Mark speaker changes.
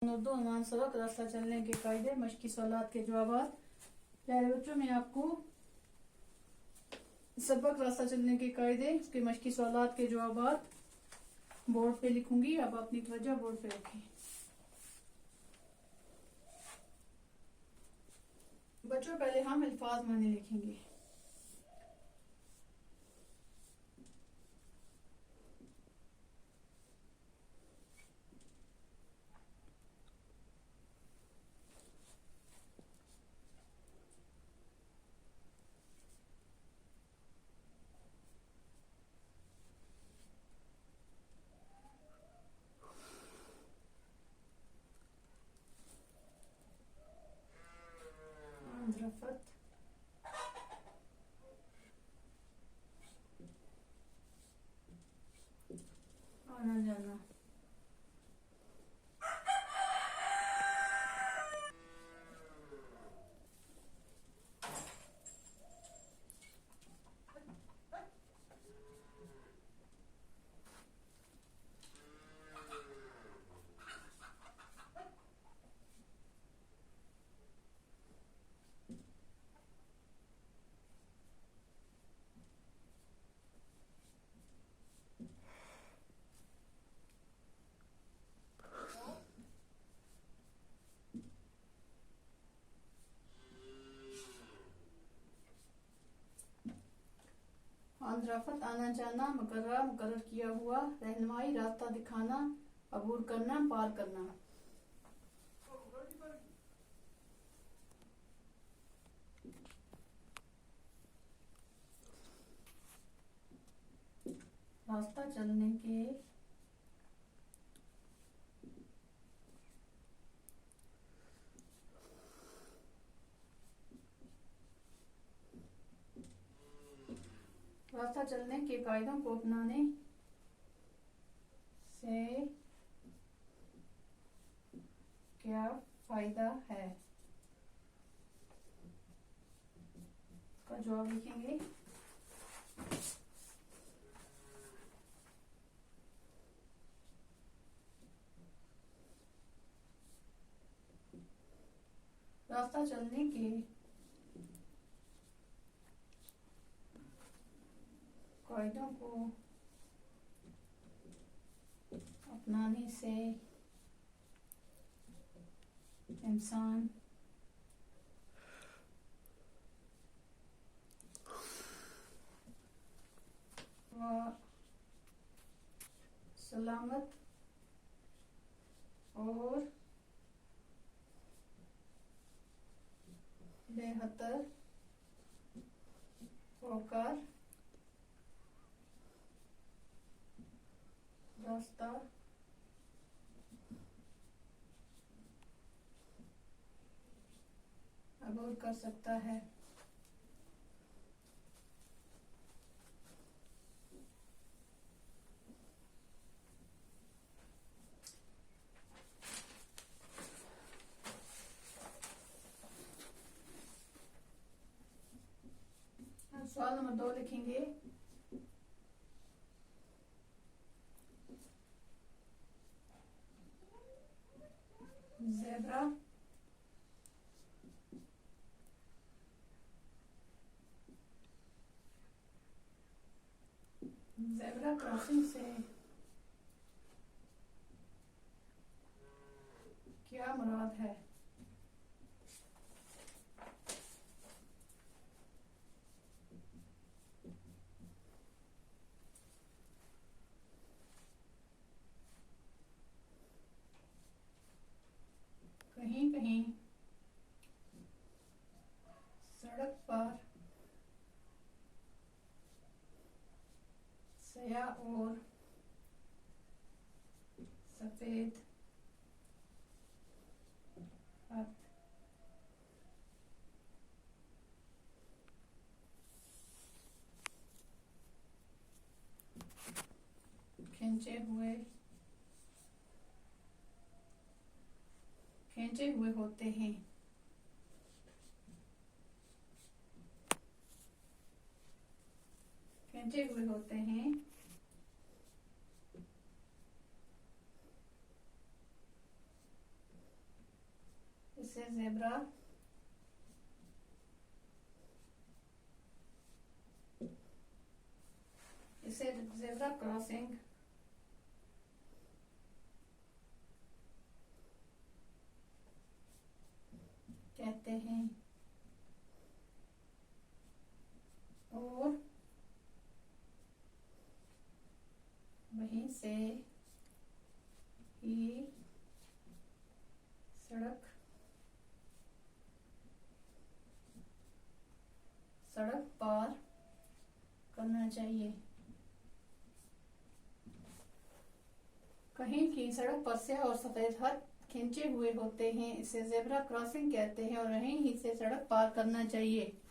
Speaker 1: उर्दू अनुमान सबक रास्ता चलने के कायदे मशकी सवालात के जवाब। प्यारे बच्चों, मैं आपको सबक रास्ता चलने के कायदे उसके मशकी सवालात के जवाब बोर्ड पे लिखूंगी। अब अपनी तवज्जो बोर्ड पे रखें। बच्चों, पहले हम अल्फाज माने लिखेंगे। रफत, आना जाना, रफत आना जाना, मुकर्रर किया हुआ, रहनुमाई रास्ता दिखाना, अबूर करना, पार करना। रास्ता चलने के कायदों को अपनाने से क्या फायदा है, का जवाब लिखेंगे। रास्ता चलने के कायदों को अपनाने से इंसान व सलामत और बेहतर होकर रास्ता अबूर कर सकता है। सवाल नंबर 2 लिखेंगे। ज़ेब्रा क्रॉसिंग से क्या मुराद है। कहीं कहीं सड़क पर स्याह और सफेद हाथ खींचे हुए होते हैं। इसे जेब्रा क्रॉसिंग कहते हैं। और वहीं से ही सड़क पार करना चाहिए। कहीं की सड़क पर से और सफेद हाथ खींचे हुए होते हैं, इसे जेब्रा क्रॉसिंग कहते हैं और वहीं ही से सड़क पार करना चाहिए।